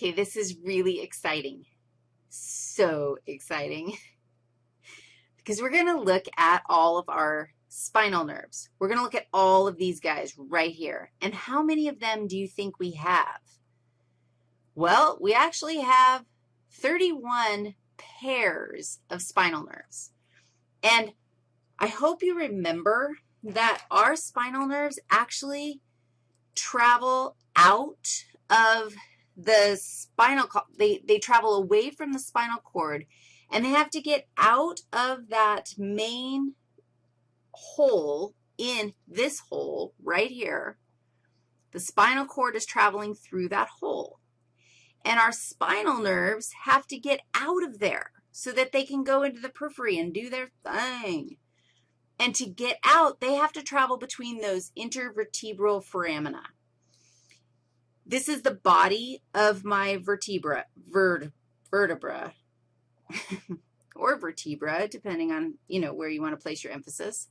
Okay, this is really exciting. So exciting. Because we're going to look at all of our spinal nerves. We're going to look at all of these guys right here. And how many of them do you think we have? Well, we actually have 31 pairs of spinal nerves. And I hope you remember that our spinal nerves actually travel out of the spinal cord. They travel away from the spinal cord, and they have to get out of that main hole in this hole right here. The spinal cord is traveling through that hole. And our spinal nerves have to get out of there so that they can go into the periphery and do their thing. And to get out, they have to travel between those intervertebral foramina. This is the body of my vertebra, or vertebra, depending on, where you want to place your emphasis.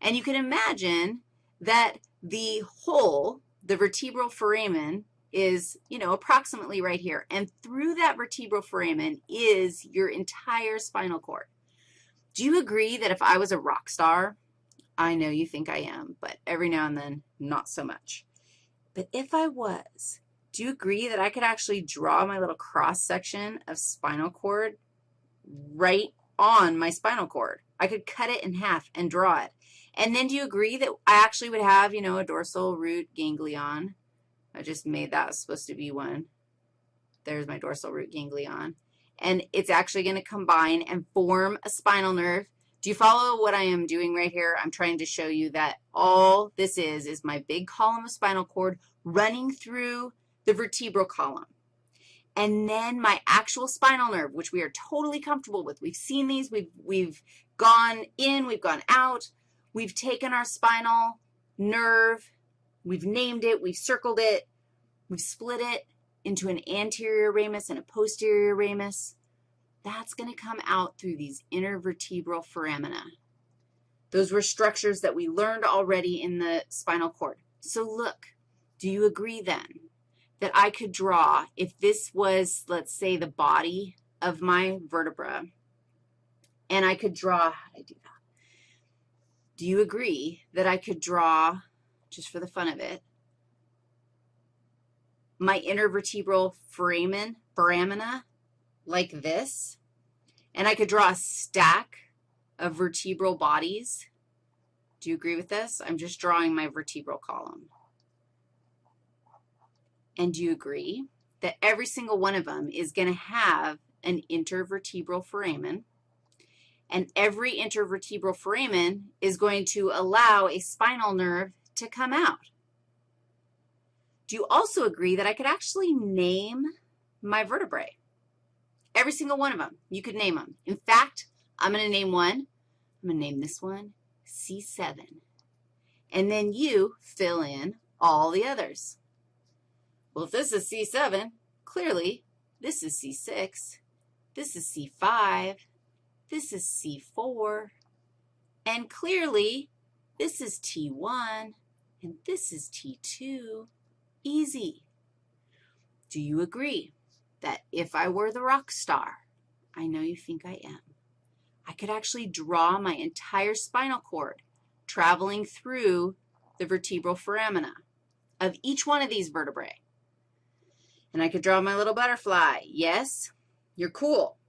And you can imagine that the hole, the vertebral foramen, is, approximately right here. And through that vertebral foramen is your entire spinal cord. Do you agree that if I was a rock star, I know you think I am, but every now and then, not so much. But if I was, do you agree that I could actually draw my little cross-section of spinal cord right on my spinal cord? I could cut it in half and draw it. And then do you agree that I actually would have, a dorsal root ganglion? I just made that supposed to be one. There's my dorsal root ganglion. And it's actually going to combine and form a spinal nerve. Do you follow what I am doing right here? I'm trying to show you that all this is my big column of spinal cord running through the vertebral column. And then my actual spinal nerve, which we are totally comfortable with. We've seen these. We've gone in. We've gone out. We've taken our spinal nerve. We've named it. We've circled it. We've split it into an anterior ramus and a posterior ramus. That's going to come out through these intervertebral foramina. Those were structures that we learned already in the spinal cord. So look, do you agree then that I could draw, if this was, let's say, the body of my vertebra, and I could draw, how do I do that? Do you agree that I could draw, just for the fun of it, my intervertebral foramina like this, and I could draw a stack of vertebral bodies? Do you agree with this? I'm just drawing my vertebral column. And do you agree that every single one of them is going to have an intervertebral foramen, and every intervertebral foramen is going to allow a spinal nerve to come out? Do you also agree that I could actually name my vertebrae? Every single one of them, you could name them. In fact, I'm going to name one. I'm going to name this one C7. And then you fill in all the others. Well, if this is C7, clearly this is C6, this is C5, this is C4, and clearly this is T1, and this is T2. Easy. Do you agree that if I were the rock star, I know you think I am, I could actually draw my entire spinal cord traveling through the vertebral foramina of each one of these vertebrae? And I could draw my little butterfly. Yes? You're cool.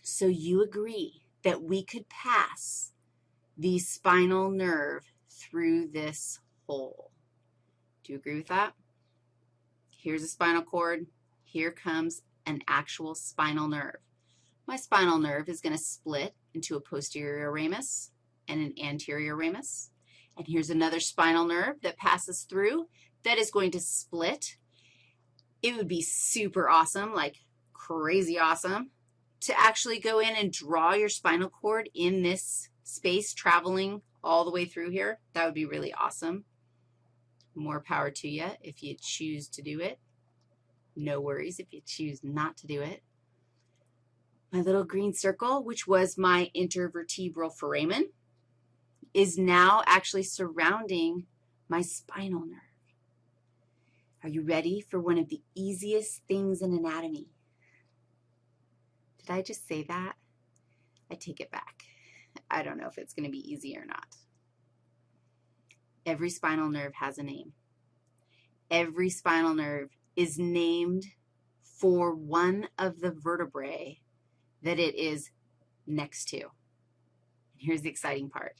So you agree that we could pass the spinal nerve through this hole. Do you agree with that? Here's a spinal cord. Here comes an actual spinal nerve. My spinal nerve is going to split into a posterior ramus and an anterior ramus. And here's another spinal nerve that passes through that is going to split. It would be super awesome, like crazy awesome, to actually go in and draw your spinal cord in this space traveling all the way through here. That would be really awesome. More power to you if you choose to do it. No worries if you choose not to do it. My little green circle, which was my intervertebral foramen, is now actually surrounding my spinal nerve. Are you ready for one of the easiest things in anatomy? Did I just say that? I take it back. I don't know if it's going to be easy or not. Every spinal nerve has a name. Every spinal nerve is named for one of the vertebrae that it is next to. Here's the exciting part.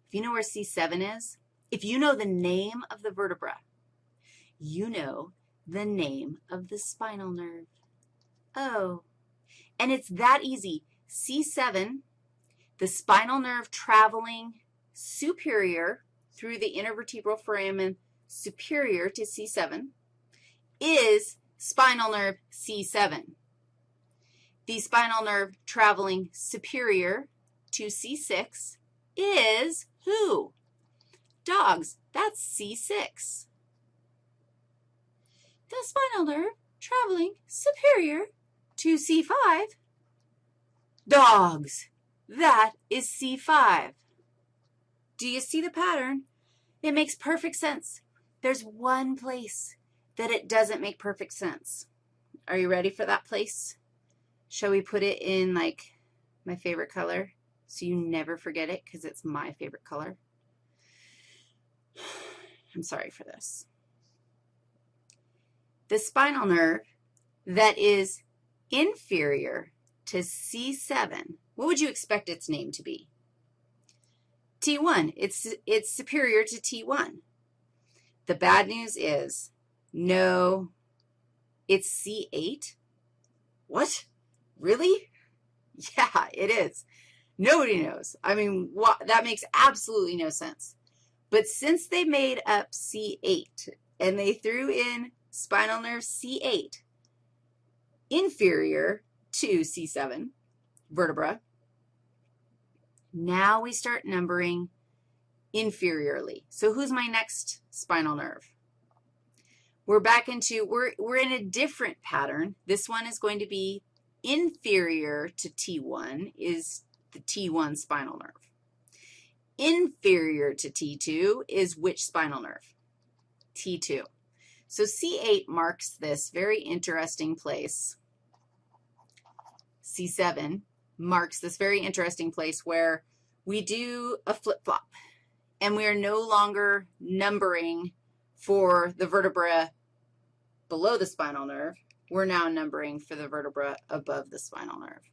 If you know where C7 is, if you know the name of the vertebra, you know the name of the spinal nerve. Oh, and it's that easy. C7, the spinal nerve traveling superior through the intervertebral foramen superior to C7, is spinal nerve C7. The spinal nerve traveling superior to C6 is who? Dogs. That's C6. The spinal nerve traveling superior to C5, dogs. That is C5. Do you see the pattern? It makes perfect sense. There's one place that it doesn't make perfect sense. Are you ready for that place? Shall we put it in like my favorite color so you never forget it because it's my favorite color? I'm sorry for this. The spinal nerve that is inferior to C7, what would you expect its name to be? T1. It's superior to T1. The bad news is, no, it's C8. What? Really? Yeah, it is. Nobody knows. I mean, that makes absolutely no sense. But since they made up C8 and they threw in spinal nerve C8, inferior to C7 vertebra, now we start numbering inferiorly. So who's my next spinal nerve? We're back into, we're in a different pattern. This one is going to be inferior to T1 is the T1 spinal nerve. Inferior to T2 is which spinal nerve? T2. So C8 marks this very interesting place. C7 marks this very interesting place where we do a flip-flop, and we are no longer numbering for the vertebra below the spinal nerve. We're now numbering for the vertebra above the spinal nerve.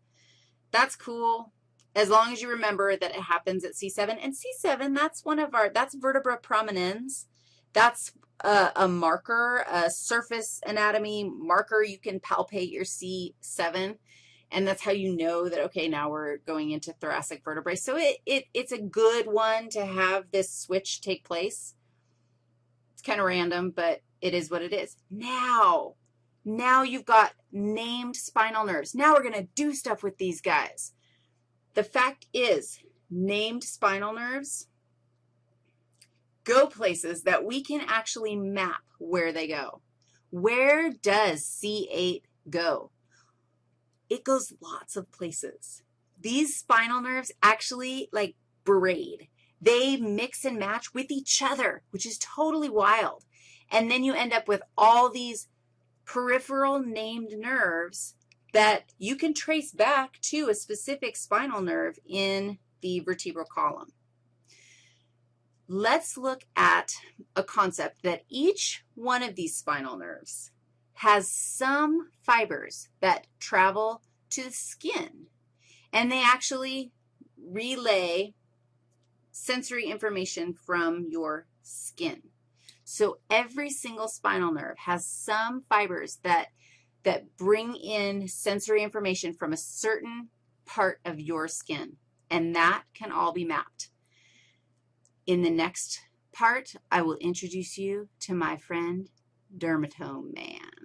That's cool, as long as you remember that it happens at C7. And C7, that's one of our, that's vertebra prominens. That's a marker, a surface anatomy marker. You can palpate your C7. And that's how you know that, okay, now we're going into thoracic vertebrae. So it's a good one to have this switch take place. It's kind of random, but it is what it is. Now you've got named spinal nerves. Now we're going to do stuff with these guys. The fact is, named spinal nerves go places that we can actually map where they go. Where does C8 go? It goes lots of places. These spinal nerves actually like braid. They mix and match with each other, which is totally wild. And then you end up with all these peripheral named nerves that you can trace back to a specific spinal nerve in the vertebral column. Let's look at a concept that each one of these spinal nerves has some fibers that travel to the skin, and they actually relay sensory information from your skin. So every single spinal nerve has some fibers that bring in sensory information from a certain part of your skin, and that can all be mapped. In the next part, I will introduce you to my friend, Dermatome Man.